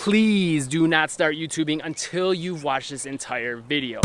please do not start YouTubing until you've watched this entire video.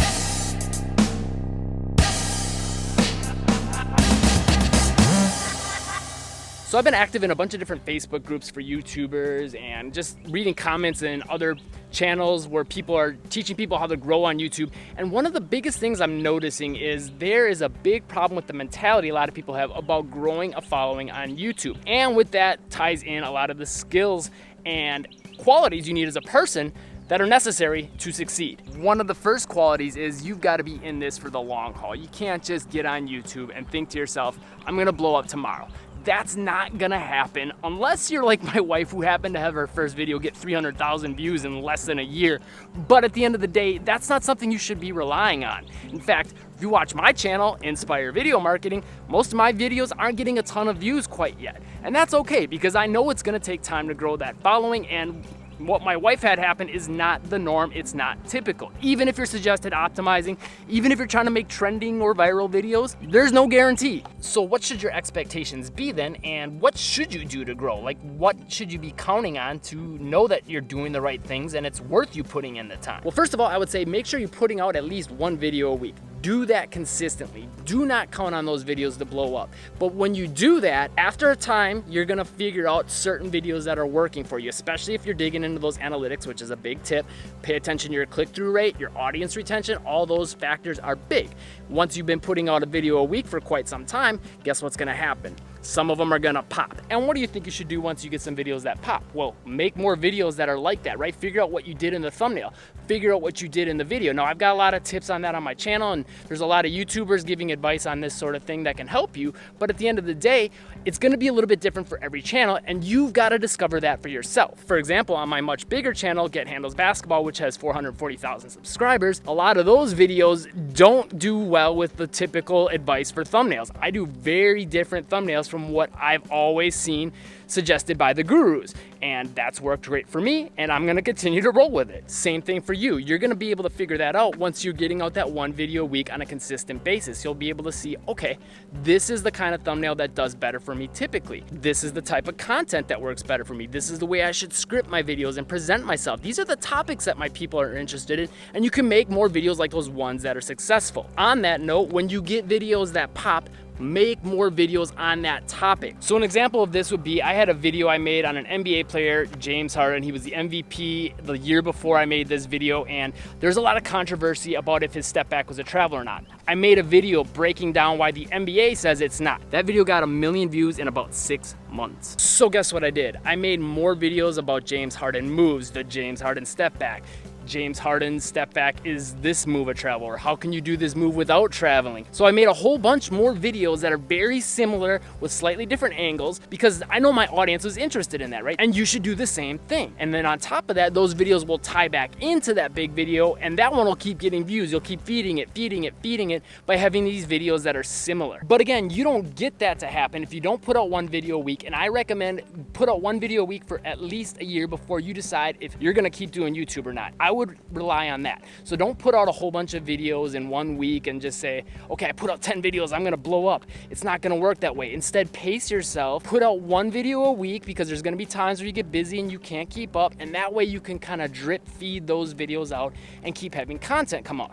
So I've been active in a bunch of different Facebook groups for YouTubers and just reading comments in other channels where people are teaching people how to grow on YouTube. And one of the biggest things I'm noticing is there is a big problem with the mentality a lot of people have about growing a following on YouTube. And with that ties in a lot of the skills and qualities you need as a person that are necessary to succeed. One of the first qualities is you've got to be in this for the long haul. You can't just get on YouTube and think to yourself, I'm gonna blow up tomorrow. That's not gonna happen unless you're like my wife, who happened to have her first video get 300,000 views in less than a year. But at the end of the day, that's not something you should be relying on. In fact, if you watch my channel, Inspire Video Marketing, most of my videos aren't getting a ton of views quite yet. And that's okay, because I know it's gonna take time to grow that following, and what my wife had happen is not the norm, it's not typical. Even if you're suggested optimizing, even if you're trying to make trending or viral videos, there's no guarantee. So what should your expectations be then, and what should you do to grow? Like, what should you be counting on to know that you're doing the right things and it's worth you putting in the time? Well, first of all, I would say make sure you're putting out at least one video a week. Do that consistently. Do not count on those videos to blow up. But when you do that, after a time, you're gonna figure out certain videos that are working for you, especially if you're digging into those analytics, which is a big tip. Pay attention to your click-through rate, your audience retention, all those factors are big. Once you've been putting out a video a week for quite some time, guess what's gonna happen? Some of them are gonna pop. And what do you think you should do once you get some videos that pop? Well, make more videos that are like that, right? Figure out what you did in the thumbnail. Figure out what you did in the video. Now, I've got a lot of tips on that on my channel, and there's a lot of YouTubers giving advice on this sort of thing that can help you. But at the end of the day, it's gonna be a little bit different for every channel, and you've gotta discover that for yourself. For example, on my much bigger channel, Get Handles Basketball, which has 440,000 subscribers, a lot of those videos don't do well with the typical advice for thumbnails. I do very different thumbnails from what I've always seen suggested by the gurus, and that's worked great for me, and I'm gonna continue to roll with it. Same thing for you. You're gonna be able to figure that out once you're getting out that one video a week on a consistent basis. You'll be able to see, okay, this is the kind of thumbnail that does better for me typically. This is the type of content that works better for me. This is the way I should script my videos and present myself. These are the topics that my people are interested in, and you can make more videos like those ones that are successful. On that note, when you get videos that pop, make more videos on that topic. So an example of this would be, I had a video I made on an NBA player, James Harden. He was the MVP the year before I made this video, and there's a lot of controversy about if his step back was a travel or not. I made a video breaking down why the NBA says it's not. That video got 1 million views in about 6 months. So guess what I did? I made more videos about James Harden moves, the James Harden step back. James Harden's step back, is this move a travel, or how can you do this move without traveling? So I made a whole bunch more videos that are very similar with slightly different angles, because I know my audience was interested in that, right? And you should do the same thing. And then on top of that, those videos will tie back into that big video, and that one will keep getting views. You'll keep feeding it by having these videos that are similar. But again, you don't get that to happen if you don't put out one video a week, and I recommend put out one video a week for at least a year before you decide if you're gonna keep doing YouTube or not. I would rely on that. So don't put out a whole bunch of videos in 1 week and just say, okay, I put out 10 videos, I'm gonna blow up. It's not gonna work that way. Instead, pace yourself, put out one video a week, because there's gonna be times where you get busy and you can't keep up, and that way you can kind of drip feed those videos out and keep having content come out.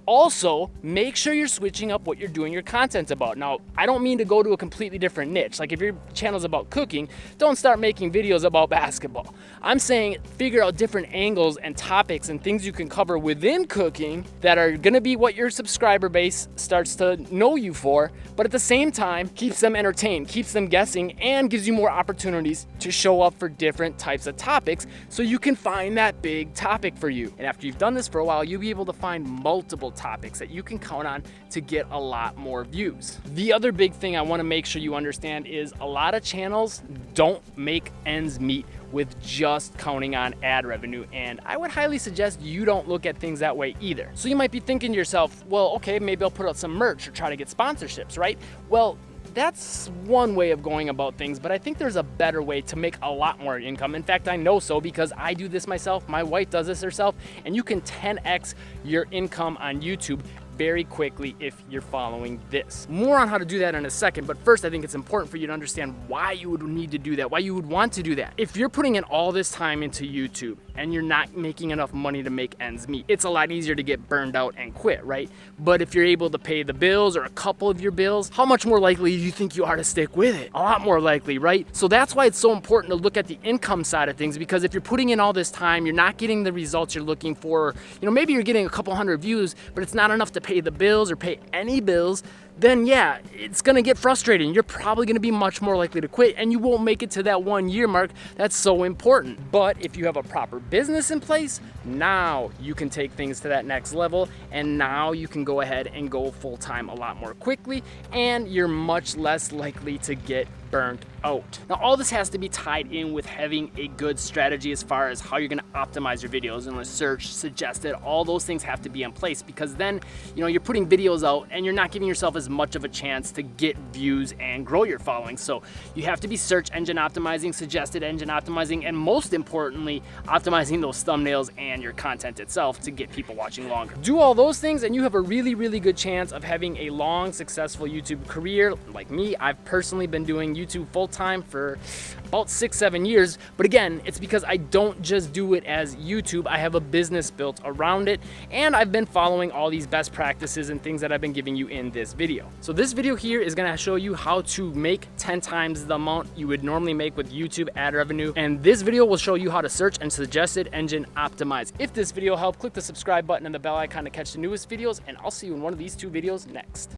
Also, make sure you're switching up what you're doing your content about. Now, I don't mean to go to a completely different niche. Like if your channel's about cooking, don't start making videos about basketball. I'm saying figure out different angles and topics and things you can cover within cooking that are gonna be what your subscriber base starts to know you for, but at the same time, keeps them entertained, keeps them guessing, and gives you more opportunities to show up for different types of topics so you can find that big topic for you. And after you've done this for a while, you'll be able to find multiple topics that you can count on to get a lot more views. The other big thing I want to make sure you understand is a lot of channels don't make ends meet with just counting on ad revenue, and I would highly suggest you don't look at things that way either. So you might be thinking to yourself, well, okay, maybe I'll put out some merch or try to get sponsorships, right? Well, that's one way of going about things, but I think there's a better way to make a lot more income. In fact, I know so because I do this myself. My wife does this herself, and you can 10x your income on YouTube very quickly if you're following this. More on how to do that in a second, but first I think it's important for you to understand why you would need to do that, why you would want to do that. If you're putting in all this time into YouTube and you're not making enough money to make ends meet, it's a lot easier to get burned out and quit, right? But if you're able to pay the bills or a couple of your bills, how much more likely do you think you are to stick with it? A lot more likely, right? So that's why it's so important to look at the income side of things, because if you're putting in all this time, you're not getting the results you're looking for, maybe you're getting a couple hundred views, but it's not enough to pay the bills or pay any bills, then yeah, it's gonna get frustrating. You're probably gonna be much more likely to quit, and you won't make it to that 1 year mark that's so important. But if you have a proper business in place, now you can take things to that next level, and now you can go ahead and go full time a lot more quickly, and you're much less likely to get burnt out. Now, all this has to be tied in with having a good strategy as far as how you're gonna optimize your videos and the search, suggested, all those things have to be in place, because then, you're putting videos out and you're not giving yourself as much of a chance to get views and grow your following. So you have to be search engine optimizing, suggested engine optimizing, and most importantly, optimizing those thumbnails and your content itself to get people watching longer. Do all those things and you have a really, really good chance of having a long, successful YouTube career. Like me, I've personally been doing YouTube full-time for about 6-7 years, but again, it's because I don't just do it as YouTube. I have a business built around it, and I've been following all these best practices and things that I've been giving you in this video. So this video here is gonna show you how to make 10 times the amount you would normally make with YouTube ad revenue, and this video will show you how to search and suggested engine optimize. If this video helped, click the subscribe button and the bell icon to catch the newest videos, and I'll see you in one of these 2 videos next.